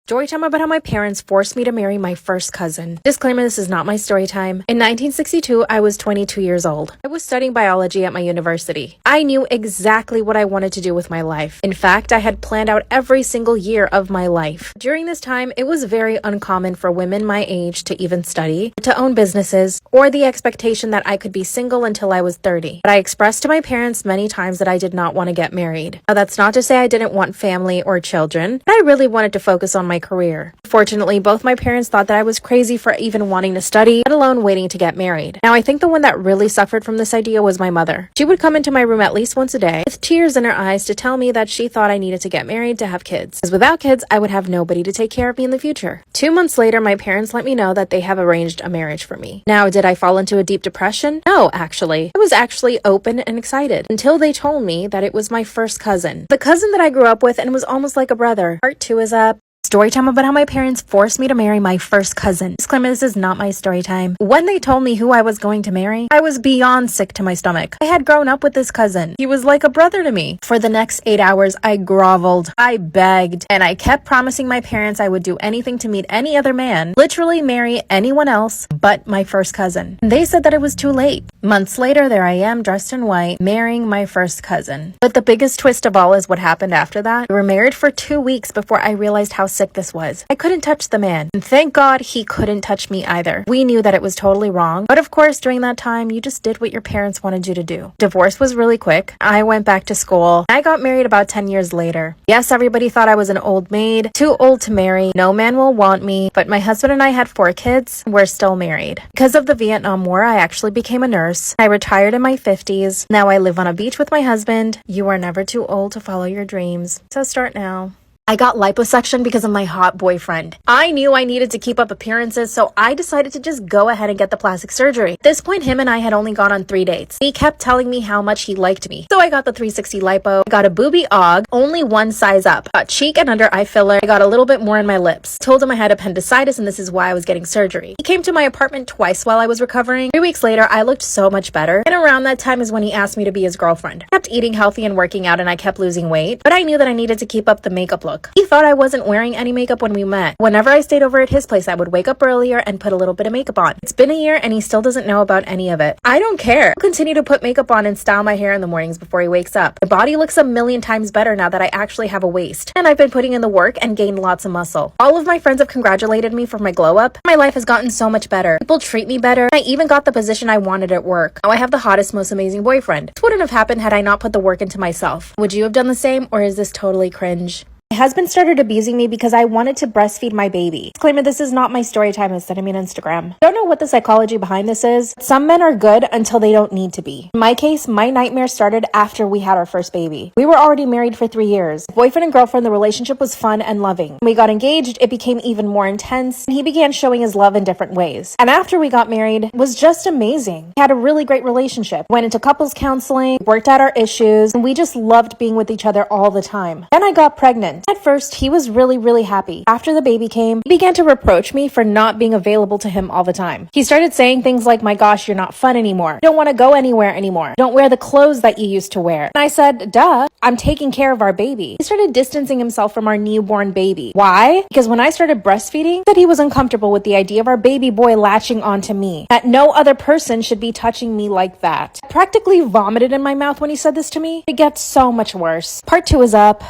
Story time about how my parents forced me to marry my first cousin. Disclaimer, this is not my story time. In 1962, I was 22 years old. I was studying biology at my university. I knew exactly what I wanted to do with my life. In fact, I had planned out every single year of my life. During this time, it was very uncommon for women my age to even study, to own businesses, or the expectation that I could be single until I was 30. But I expressed to my parents many times that I did not want to get married. Now, that's not to say I didn't want family or children, but I really wanted to focus on my career. Fortunately, both my parents thought that I was crazy for even wanting to study, let alone waiting to get married. Now, I think the one that really suffered from this idea was my mother. She would come into my room at least once a day with tears in her eyes to tell me that she thought I needed to get married to have kids, because without kids, I would have nobody to take care of me in the future. 2 months later, my parents let me know that they have arranged a marriage for me. Now, did I fall into a deep depression? No, actually. I was actually open and excited until they told me that it was my first cousin. The cousin that I grew up with and was almost like a brother. Part 2 is up. Story time about how my parents forced me to marry my first cousin. Disclaimer, this is not my story time. When they told me who I was going to marry, I was beyond sick to my stomach. I had grown up with this cousin. He was like a brother to me. For the next 8 hours, I groveled, I begged, and I kept promising my parents I would do anything to meet any other man, literally marry anyone else but my first cousin. They said that it was too late. Months later, there I am, dressed in white, marrying my first cousin. But the biggest twist of all is what happened after that. We were married for 2 weeks before I realized how sick this was. I couldn't touch the man, and thank God he couldn't touch me either. We knew that it was totally wrong, but of course during that time you just did what your parents wanted you to do. Divorce was really quick. I went back to school. I got married about 10 years later. Yes, everybody thought I was an old maid, too old to marry, no man will want me, but my husband and I had 4 kids. We're still married. Because of the Vietnam War, I actually became a nurse. I retired in my 50s. Now I live on a beach with my husband. You are never too old to follow your dreams, so start now. I got liposuction because of my hot boyfriend. I knew I needed to keep up appearances, so I decided to just go ahead and get the plastic surgery. At this point, him and I had only gone on 3 dates. He kept telling me how much he liked me. So I got the 360 lipo, got a boobie aug, only one size up, got cheek and under eye filler, I got a little bit more in my lips. Told him I had appendicitis and this is why I was getting surgery. He came to my apartment twice while I was recovering. 3 weeks later, I looked so much better. And around that time is when he asked me to be his girlfriend. I kept eating healthy and working out and I kept losing weight, but I knew that I needed to keep up the makeup look. He thought I wasn't wearing any makeup when we met. Whenever I stayed over at his place, I would wake up earlier and put a little bit of makeup on. It's been a year and he still doesn't know about any of it. I don't care. I'll continue to put makeup on and style my hair in the mornings before he wakes up. My body looks a million times better now that I actually have a waist. And I've been putting in the work and gained lots of muscle. All of my friends have congratulated me for my glow up. My life has gotten so much better. People treat me better. I even got the position I wanted at work. Now I have the hottest, most amazing boyfriend. This wouldn't have happened had I not put the work into myself. Would you have done the same, or is this totally cringe? My husband started abusing me because I wanted to breastfeed my baby. Disclaimer, this is not my story time, it's sending me on Instagram. I don't know what the psychology behind this is. Some men are good until they don't need to be. In my case, my nightmare started after we had our first baby. We were already married for 3 years. Boyfriend and girlfriend, the relationship was fun and loving. When we got engaged, it became even more intense, and he began showing his love in different ways. And after we got married, it was just amazing. We had a really great relationship. Went into couples counseling, worked out our issues, and we just loved being with each other all the time. Then I got pregnant. At first, he was really happy. After the baby came, he began to reproach me for not being available to him all the time. He started saying things like, my gosh, you're not fun anymore. You don't want to go anywhere anymore. You don't wear the clothes that you used to wear. And I said, duh, I'm taking care of our baby. He started distancing himself from our newborn baby. Why? Because when I started breastfeeding, he said he was uncomfortable with the idea of our baby boy latching onto me. That no other person should be touching me like that. I practically vomited in my mouth when he said this to me. It gets so much worse. Part 2 is up.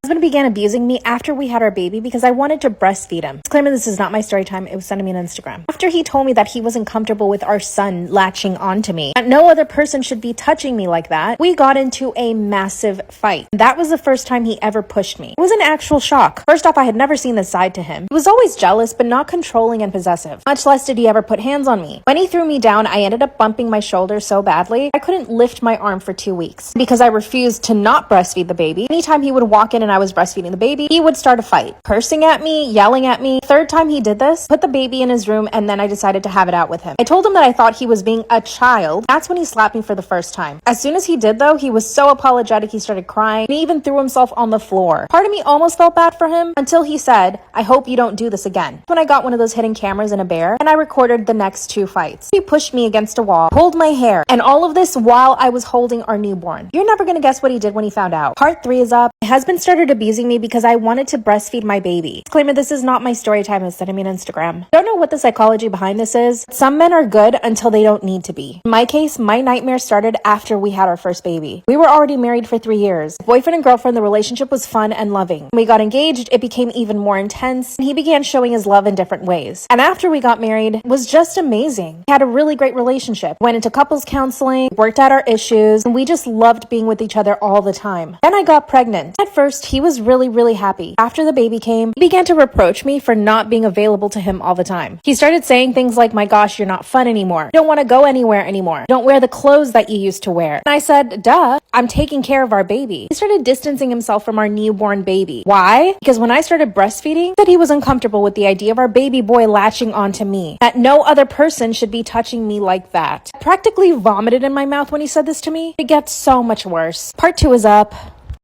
My husband began abusing me after we had our baby because I wanted to breastfeed him. Disclaimer, this is not my story time, it was sending me on Instagram. After he told me that he wasn't comfortable with our son latching onto me, that no other person should be touching me like that, we got into a massive fight. That was the first time he ever pushed me. It was an actual shock. First off, I had never seen this side to him. He was always jealous, but not controlling and possessive. Much less did he ever put hands on me. When he threw me down, I ended up bumping my shoulder so badly, I couldn't lift my arm for 2 weeks. Because I refused to not breastfeed the baby, anytime he would walk in and I was breastfeeding the baby, he would start a fight, cursing at me, yelling at me. Third time he did this, put the baby in his room, and then I decided to have it out with him. I told him that I thought he was being a child. That's when he slapped me for the first time. As soon as he did though, he was so apologetic, he started crying, and he even threw himself on the floor. Part of me almost felt bad for him until he said, I hope you don't do this again. When I got one of those hidden cameras in a bear, and I recorded the next 2 fights. He pushed me against a wall, pulled my hair, and all of this while I was holding our newborn. You're never gonna guess what he did when he found out. Part 3 is up. My husband started started abusing me because I wanted to breastfeed my baby. Disclaimer, this is not my story time. It's sending me on Instagram. Don't know what the psychology behind this is. Some men are good until they don't need to be. In my case, my nightmare started after we had our first baby. We were already married for 3 years. Boyfriend and girlfriend, the relationship was fun and loving. When we got engaged, it became even more intense, and he began showing his love in different ways. And after we got married, it was just amazing. We had a really great relationship. Went into couples counseling, worked out our issues, and we just loved being with each other all the time. Then I got pregnant. At first, he was really happy. After the baby came, he began to reproach me for not being available to him all the time. He started saying things like, "My gosh, you're not fun anymore. You don't want to go anywhere anymore. Don't wear the clothes that you used to wear." And I said, duh, I'm taking care of our baby. He started distancing himself from our newborn baby. Why? Because when I started breastfeeding, that he was uncomfortable with the idea of our baby boy latching onto me. That no other person should be touching me like that. I practically vomited in my mouth when he said this to me. It gets so much worse. Part 2 is up.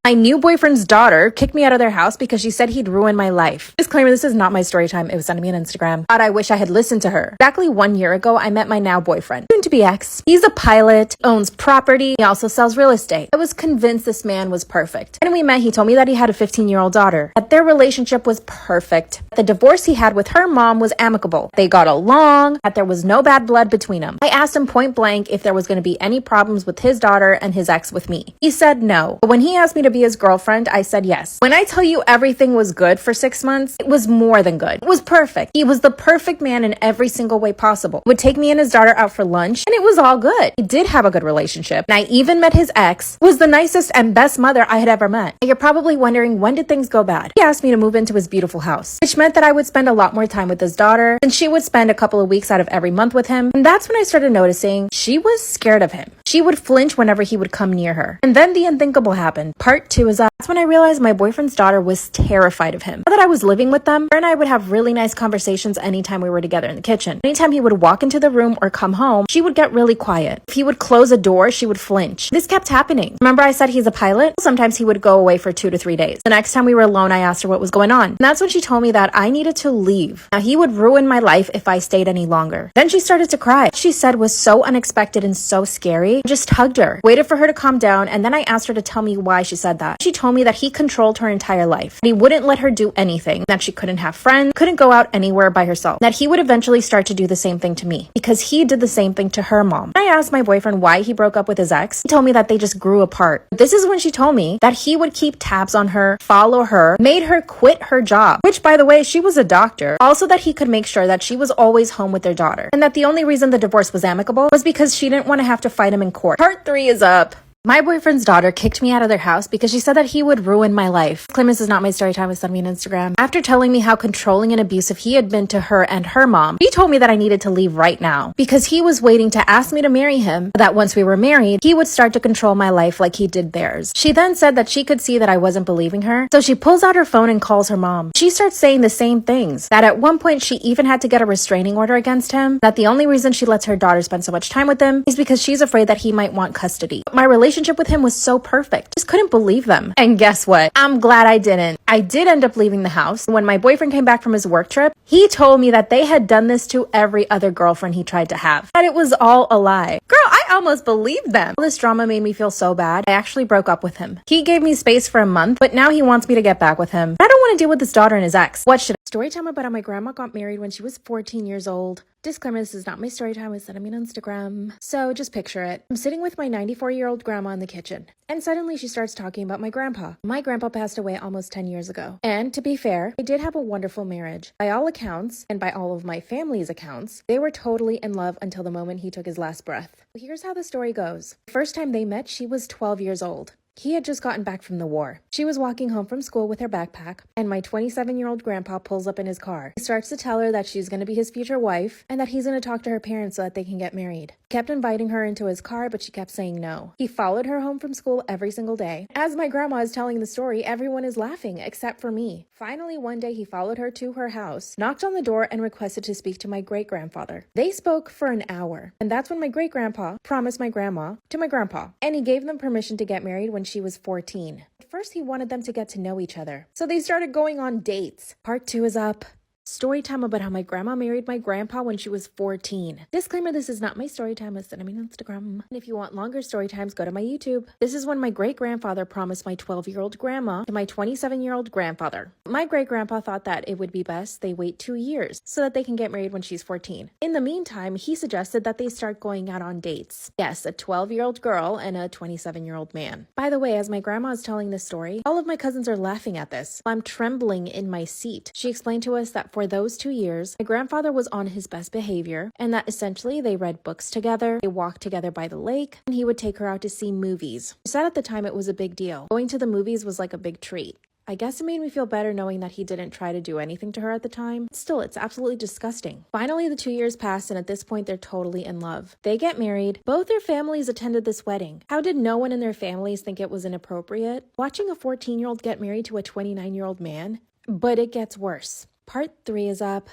My new boyfriend's daughter kicked me out of their house because she said he'd ruin my life. Disclaimer, this is not my story time. It was sent to me on Instagram. God, I wish I had listened to her. Exactly 1 year ago, I met my now boyfriend, soon to be ex. He's a pilot, owns property. He also sells real estate. I was convinced this man was perfect. When we met, he told me that he had a 15-year-old daughter, that their relationship was perfect. The divorce he had with her mom was amicable. They got along, that there was no bad blood between them. I asked him point blank if there was going to be any problems with his daughter and his ex with me. He said no. But when he asked me to be his girlfriend, I said yes. When I tell you everything was good for 6 months, it was more than good. It was perfect. He was the perfect man in every single way possible. He would take me and his daughter out for lunch, and it was all good. We did have a good relationship. And I even met his ex, who was the nicest and best mother I had ever met. And you're probably wondering, when did things go bad? He asked me to move into his beautiful house, which meant that I would spend a lot more time with his daughter, and she would spend a couple of weeks out of every month with him. And that's when I started noticing she was scared of him. She would flinch whenever he would come near her. And then the unthinkable happened. Part 2 is up. That's when I realized my boyfriend's daughter was terrified of him. Now that I was living with them, her and I would have really nice conversations anytime we were together in the kitchen. Anytime he would walk into the room or come home, she would get really quiet. If he would close a door, she would flinch. This kept happening. Remember I said he's a pilot? Sometimes he would go away for 2 to 3 days. The next time we were alone, I asked her what was going on. And that's when she told me that I needed to leave. Now he would ruin my life if I stayed any longer. Then she started to cry. What she said was so unexpected and so scary. I just hugged her, waited for her to calm down, and then I asked her to tell me why she said that. She told me that he controlled her entire life. That he wouldn't let her do anything. That she couldn't have friends, couldn't go out anywhere by herself. That he would eventually start to do the same thing to me because he did the same thing to her mom. I asked my boyfriend why he broke up with his ex. He told me that they just grew apart. This is when she told me that he would keep tabs on her, follow her, made her quit her job, which by the way, she was a doctor. Also that he could make sure that she was always home with their daughter. And that the only reason the divorce was amicable was because she didn't want to have to fight him in court. Part 3 is up. My boyfriend's daughter kicked me out of their house because she said that he would ruin my life. Claim this is not my story time. It sent me on Instagram. After telling me how controlling and abusive he had been to her and her mom, he told me that I needed to leave right now because he was waiting to ask me to marry him, that once we were married, he would start to control my life like he did theirs. She then said that she could see that I wasn't believing her, so she pulls out her phone and calls her mom. She starts saying the same things, that at one point she even had to get a restraining order against him, that the only reason she lets her daughter spend so much time with him is because she's afraid that he might want custody. My relationship with him was so perfect. Just couldn't believe them. And guess what? I'm glad I didn't. I did end up leaving the house. When my boyfriend came back from his work trip, he told me that they had done this to every other girlfriend he tried to have. That it was all a lie. Girl, I almost believed them. All this drama made me feel so bad. I actually broke up with him. He gave me space for a month, but now he wants me to get back with him. I don't want to deal with his daughter and his ex. What should I? Story time about how my grandma got married when she was 14 years old. Disclaimer, this is not my story time. It's sent me on Instagram. So just picture it. I'm sitting with my 94-year-old grandma in the kitchen, and suddenly she starts talking about my grandpa. My grandpa passed away almost 10 years ago. And to be fair, they did have a wonderful marriage. By all accounts, and by all of my family's accounts, they were totally in love until the moment he took his last breath. Here's how the story goes. The first time they met, she was 12 years old. He had just gotten back from the war. She was walking home from school with her backpack, and my 27-year-old grandpa pulls up in his car. He starts to tell her that she's going to be his future wife and that he's going to talk to her parents so that they can get married. He kept inviting her into his car, but she kept saying no. He followed her home from school every single day. As my grandma is telling the story, everyone is laughing except for me. Finally, one day he followed her to her house, knocked on the door, and requested to speak to my great-grandfather. They spoke for an hour, and that's when my great-grandpa promised my grandma to my grandpa, and he gave them permission to get married when she was 14. At first, he wanted them to get to know each other, so they started going on dates. Part 2 is up. Story time about how my grandma married my grandpa when she was 14. Disclaimer, this is not my story time. It's on Instagram. And if you want longer story times, go to my YouTube. This is when my great-grandfather promised my 12-year-old grandma to my 27-year-old grandfather. My great-grandpa thought that it would be best they wait 2 years so that they can get married when she's 14. In the meantime, he suggested that they start going out on dates. Yes, a 12-year-old girl and a 27-year-old man. By the way, as my grandma is telling this story, all of my cousins are laughing at this. I'm trembling in my seat. She explained to us that for those 2 years, my grandfather was on his best behavior, and that essentially they read books together, they walked together by the lake, and he would take her out to see movies. She said at the time it was a big deal. Going to the movies was like a big treat. I guess it made me feel better knowing that he didn't try to do anything to her at the time. Still, it's absolutely disgusting. Finally, the 2 years passed, and at this point, they're totally in love. They get married. Both their families attended this wedding. How did no one in their families think it was inappropriate? Watching a 14-year-old get married to a 29-year-old man? But it gets worse. Part 3 is up.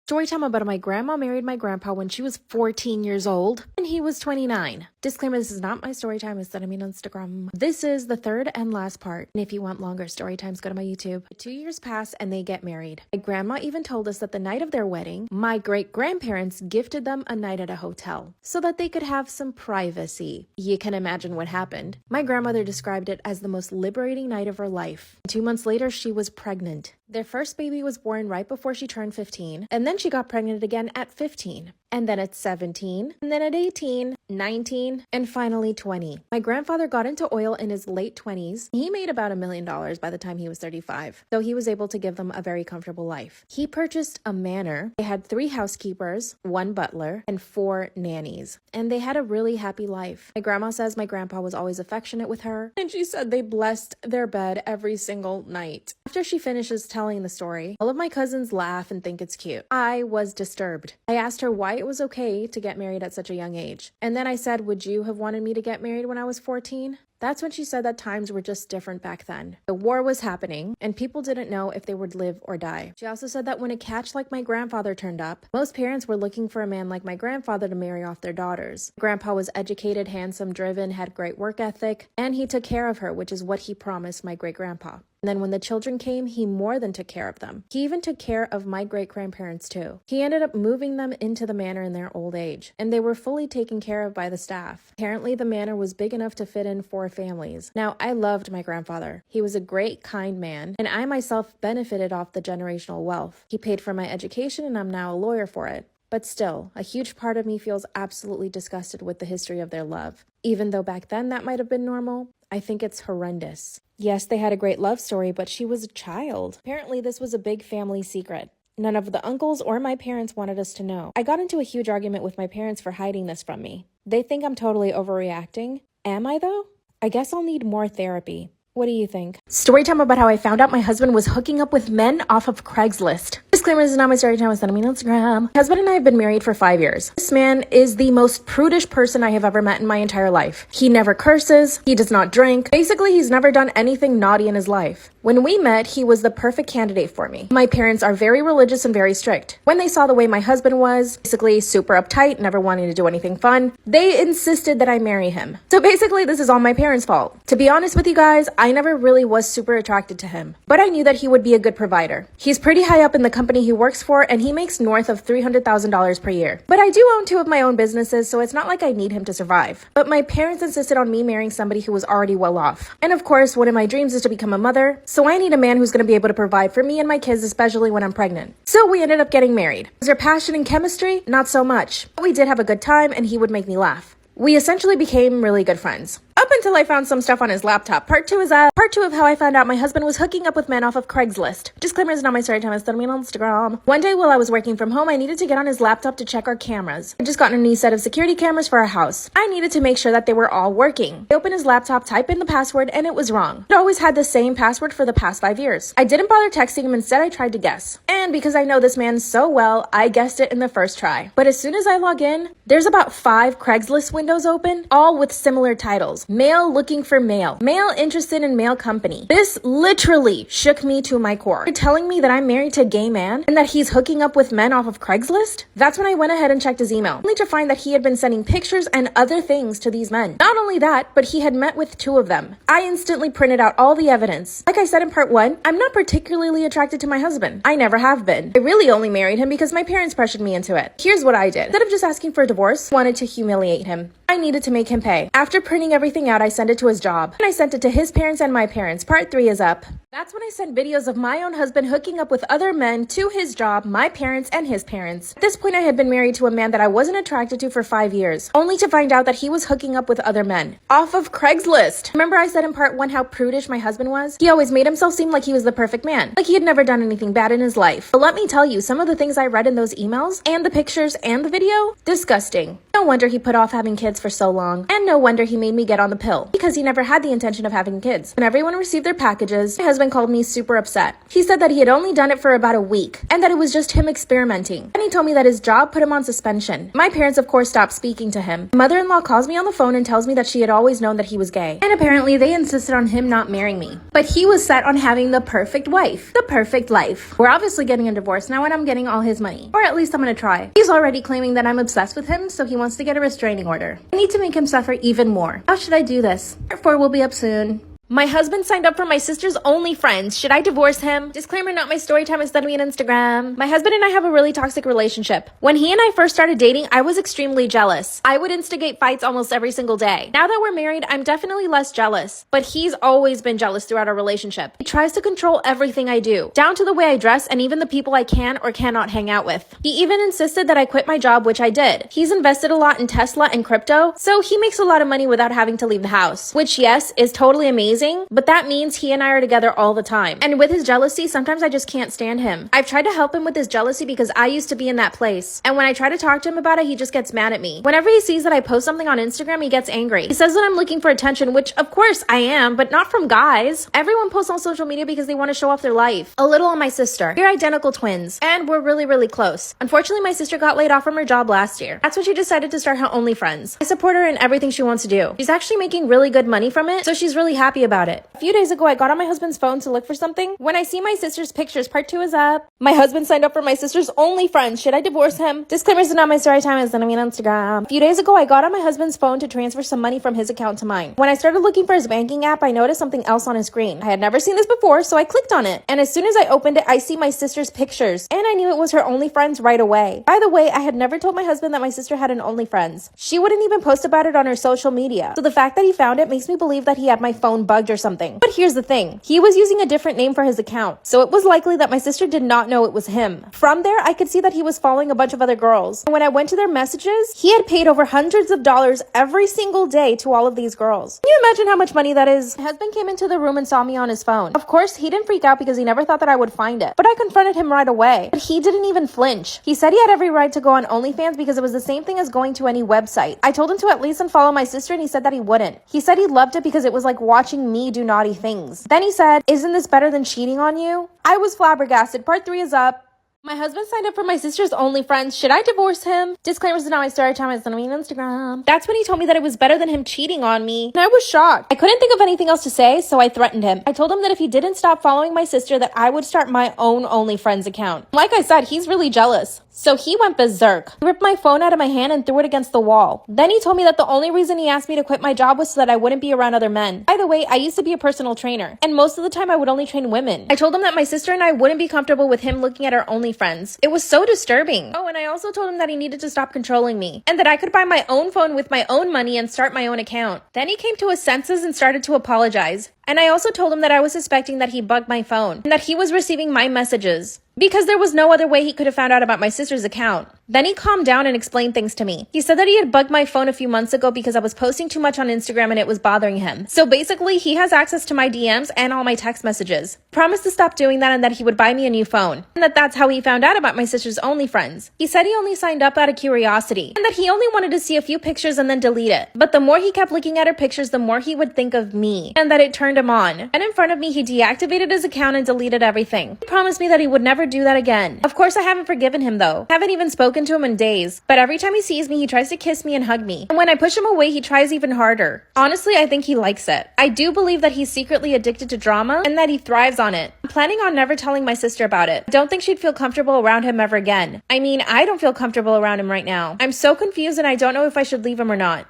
Storytime about how my grandma married my grandpa when she was 14 years old and he was 29. Disclaimer, this is not my story time. It's on Instagram. This is the third and last part. And if you want longer story times, go to my YouTube. 2 years pass and they get married. My grandma even told us that the night of their wedding, my great-grandparents gifted them a night at a hotel so that they could have some privacy. You can imagine what happened. My grandmother described it as the most liberating night of her life. 2 months later, she was pregnant. Their first baby was born right before she turned 15, and then she got pregnant again at 15, and then at 17, and then at 18, 19, and finally 20. My grandfather got into oil in his late 20s. He made about $1 million by the time he was 35, so he was able to give them a very comfortable life. He purchased a manor. They had 3 housekeepers, 1 butler, and 4 nannies, and they had a really happy life. My grandma says my grandpa was always affectionate with her, and she said they blessed their bed every single night. After she finishes telling the story, all of my cousins laugh and think it's cute. I was disturbed. I asked her why it was okay to get married at such a young age. And then I said, would you have wanted me to get married when I was 14? That's when she said that times were just different back then. The war was happening, and people didn't know if they would live or die. She also said that when a catch like my grandfather turned up, most parents were looking for a man like my grandfather to marry off their daughters. Grandpa was educated, handsome, driven, had great work ethic, and he took care of her, which is what he promised my great-grandpa. And then when the children came, he more than took care of them. He even took care of my great-grandparents too. He ended up moving them into the manor in their old age, and they were fully taken care of by the staff. Apparently, the manor was big enough to fit in 4 families. Now, I loved my grandfather. He was a great, kind man, and I myself benefited off the generational wealth. He paid for my education, and I'm now a lawyer for it. But still, a huge part of me feels absolutely disgusted with the history of their love. Even though back then that might have been normal, I think it's horrendous. Yes, they had a great love story, but she was a child. Apparently, this was a big family secret. None of the uncles or my parents wanted us to know. I got into a huge argument with my parents for hiding this from me. They think I'm totally overreacting. Am I, though? I guess I'll need more therapy. What do you think? Storytime about how I found out my husband was hooking up with men off of Craigslist. Disclaimer, this is not my story time. It's on Instagram. My husband and I have been married for 5 years. This man is the most prudish person I have ever met in my entire life. He never curses. He does not drink. Basically, he's never done anything naughty in his life. When we met, he was the perfect candidate for me. My parents are very religious and very strict. When they saw the way my husband was, basically super uptight, never wanting to do anything fun, they insisted that I marry him. So basically, this is all my parents' fault. To be honest with you guys, I never really was super attracted to him, but I knew that he would be a good provider. He's pretty high up in the company he works for, and he makes north of $300,000 per year. But I do own 2 of my own businesses, so it's not like I need him to survive. But my parents insisted on me marrying somebody who was already well off. And of course, one of my dreams is to become a mother, so I need a man who's going to be able to provide for me and my kids, especially when I'm pregnant. So we ended up getting married. Was there passion and chemistry? Not so much. But we did have a good time, and he would make me laugh. We essentially became really good friends. Up until I found some stuff on his laptop. Part 2 of how I found out my husband was hooking up with men off of Craigslist. Disclaimer, is not my story time. It's on Instagram. One day while I was working from home, I needed to get on his laptop to check our cameras. I just gotten a new set of security cameras for our house. I needed to make sure that they were all working. I opened his laptop, typed in the password, and it was wrong. It always had the same password for the past 5 years. I didn't bother texting him. Instead, I tried to guess. And because I know this man so well, I guessed it in the first try. But as soon as I log in, there's about 5 Craigslist windows open, all with similar titles. Male looking for male. Male interested in male company. This literally shook me to my core. You're telling me that I'm married to a gay man and that he's hooking up with men off of Craigslist? That's when I went ahead and checked his email, only to find that he had been sending pictures and other things to these men. Not only that, but he had met with 2 of them. I instantly printed out all the evidence. Like I said in part 1, I'm not particularly attracted to my husband. I never have have been. I really only married him because my parents pressured me into it. Here's what I did. Instead of just asking for a divorce, I wanted to humiliate him. I needed to make him pay. After printing everything out, I sent it to his job. And I sent it to his parents and my parents. Part 3 is up. That's when I sent videos of my own husband hooking up with other men to his job, my parents, and his parents. At this point, I had been married to a man that I wasn't attracted to for 5 years, only to find out that he was hooking up with other men. Off of Craigslist. Remember I said in part 1 how prudish my husband was? He always made himself seem like he was the perfect man, like he had never done anything bad in his life. But let me tell you, some of the things I read in those emails, and the pictures, and the video, disgusting. No wonder he put off having kids for so long. And no wonder he made me get on the pill, because he never had the intention of having kids. When everyone received their packages, my husband called me super upset. He said that he had only done it for about a week, and that it was just him experimenting. And he told me that his job put him on suspension. My parents, of course, stopped speaking to him. My mother-in-law calls me on the phone and tells me that she had always known that he was gay. And apparently they insisted on him not marrying me. But he was set on having the perfect wife. The perfect life. We're obviously getting a divorce now, and I'm getting all his money. Or at least I'm gonna try. He's already claiming that I'm obsessed with him, so he wants to get a restraining order. I need to make him suffer even more. How should I do this? Part 4 will be up soon. My husband signed up for my sister's OnlyFriends. Should I divorce him? Disclaimer, not my Storytime, instead of me on Instagram. My husband and I have a really toxic relationship. When he and I first started dating, I was extremely jealous. I would instigate fights almost every single day. Now that we're married, I'm definitely less jealous. But he's always been jealous throughout our relationship. He tries to control everything I do, down to the way I dress and even the people I can or cannot hang out with. He even insisted that I quit my job, which I did. He's invested a lot in Tesla and crypto, so he makes a lot of money without having to leave the house, which, yes, is totally amazing. But that means he and I are together all the time. And with his jealousy, sometimes I just can't stand him. I've tried to help him with his jealousy because I used to be in that place. And when I try to talk to him about it, he just gets mad at me. Whenever he sees that I post something on Instagram, he gets angry. He says that I'm looking for attention, which of course I am, but not from guys. Everyone posts on social media because they want to show off their life. A little on my sister. We're identical twins. And we're really, really close. Unfortunately, my sister got laid off from her job last year. That's when she decided to start her OnlyFriends. I support her in everything she wants to do. She's actually making really good money from it, so she's really happy about it. A few days ago, I got on my husband's phone to look for something. When I see my sister's pictures, part 2 is up. My husband signed up for my sister's OnlyFriends. Should I divorce him? Disclaimer, this is not my story time, it's gonna be on Instagram. A few days ago, I got on my husband's phone to transfer some money from his account to mine. When I started looking for his banking app, I noticed something else on his screen. I had never seen this before, so I clicked on it. And as soon as I opened it, I see my sister's pictures. And I knew it was her OnlyFriends right away. By the way, I had never told my husband that my sister had an OnlyFriends. She wouldn't even post about it on her social media. So the fact that he found it makes me believe that he had my phone bugged or something. But here's the thing. He was using a different name for his account, so it was likely that my sister did not know it was him. From there, I could see that he was following a bunch of other girls. And when I went to their messages, he had paid over hundreds of dollars every single day to all of these girls. Can you imagine how much money that is? My husband came into the room and saw me on his phone. Of course, he didn't freak out because he never thought that I would find it. But I confronted him right away. But he didn't even flinch. He said he had every right to go on OnlyFans because it was the same thing as going to any website. I told him to at least unfollow my sister, and he said that he wouldn't. He said he loved it because it was like watching me do naughty things. Then he said, "Isn't this better than cheating on you?" I was flabbergasted. Part 3 is up. My husband signed up for my sister's OnlyFriends. Should I divorce him? Disclaimer, this is not my story time, it's gonna be on Instagram. That's when he told me that it was better than him cheating on me. And I was shocked. I couldn't think of anything else to say, so I threatened him. I told him that if he didn't stop following my sister, that I would start my own OnlyFriends account. Like I said, he's really jealous. So he went berserk. He ripped my phone out of my hand and threw it against the wall. Then he told me that the only reason he asked me to quit my job was so that I wouldn't be around other men. By the way, I used to be a personal trainer, and most of the time I would only train women. I told him that my sister and I wouldn't be comfortable with him looking at our OnlyFriends. It was so disturbing. Oh, and I also told him that he needed to stop controlling me, and that I could buy my own phone with my own money and start my own account. Then he came to his senses and started to apologize. And I also told him that I was suspecting that he bugged my phone, and that he was receiving my messages, because there was no other way he could have found out about my sister's account. Then he calmed down and explained things to me. He said that he had bugged my phone a few months ago because I was posting too much on Instagram and it was bothering him. So basically, he has access to my DMs and all my text messages. Promised to stop doing that and that he would buy me a new phone. And that's how he found out about my sister's OnlyFriends. He said he only signed up out of curiosity, and that he only wanted to see a few pictures and then delete it. But the more he kept looking at her pictures, the more he would think of me, and that it turned him on. And in front of me, he deactivated his account and deleted everything. He promised me that he would never do that again. Of course, I haven't forgiven him though. Haven't even spoken into him in days. But every time he sees me, he tries to kiss me and hug me. And when I push him away, he tries even harder. Honestly, I think he likes it. I do believe that he's secretly addicted to drama and that he thrives on it. I'm planning on never telling my sister about it. I don't think she'd feel comfortable around him ever again. I mean, I don't feel comfortable around him right now. I'm so confused and I don't know if I should leave him or not.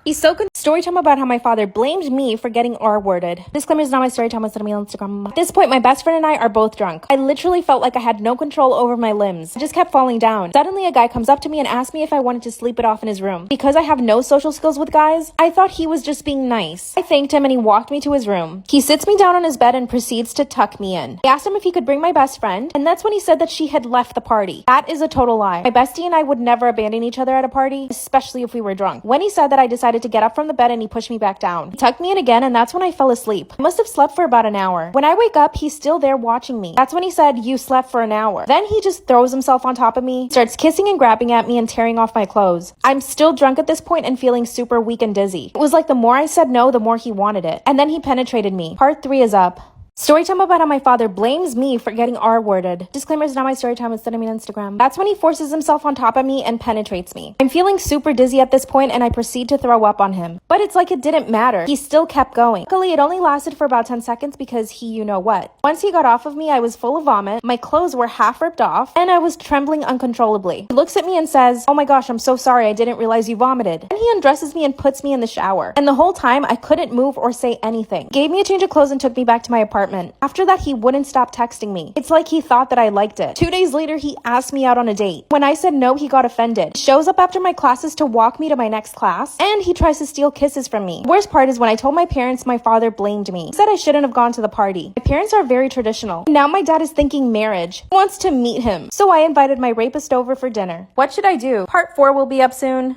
Story time about how my father blamed me for getting R-worded. Disclaimer is not my story time, it's on Instagram. At this point, my best friend and I are both drunk. I literally felt like I had no control over my limbs. I just kept falling down. Suddenly, a guy comes up to me and asks me if I wanted to sleep it off in his room. Because I have no social skills with guys, I thought he was just being nice. I thanked him and he walked me to his room. He sits me down on his bed and proceeds to tuck me in. I asked him if he could bring my best friend, and that's when he said that she had left the party. That is a total lie. My bestie and I would never abandon each other at a party, especially if we were drunk. When he said that, I decided to get up from the bed and he pushed me back down. He tucked me in again, and that's when I fell asleep. I must have slept for about an hour. When I wake up, he's still there watching me. That's when he said, "You slept for an hour." Then he just throws himself on top of me, starts kissing and grabbing at me and tearing off my clothes. I'm still drunk at this point and feeling super weak and dizzy. It was like the more I said no, the more he wanted it. And then he penetrated me. Part 3 is up. Storytime about how my father blames me for getting R-worded. Disclaimer is not my storytime, it's on Instagram. That's when he forces himself on top of me and penetrates me. I'm feeling super dizzy at this point and I proceed to throw up on him. But it's like it didn't matter. He still kept going. Luckily, it only lasted for about 10 seconds because he you know what. Once he got off of me, I was full of vomit, my clothes were half ripped off, and I was trembling uncontrollably. He looks at me and says, "Oh my gosh, I'm so sorry, I didn't realize you vomited." And he undresses me and puts me in the shower. And the whole time, I couldn't move or say anything. Gave me a change of clothes and took me back to my apartment. After that, he wouldn't stop texting me. It's like he thought that I liked it. 2 days later, he asked me out on a date. When I said no, he got offended. He shows up after my classes to walk me to my next class, and he tries to steal kisses from me. The worst part is when I told my parents, my father blamed me. He said I shouldn't have gone to the party. My parents are very traditional. Now my dad is thinking marriage. He wants to meet him. So I invited my rapist over for dinner. What should I do? Part 4 will be up soon.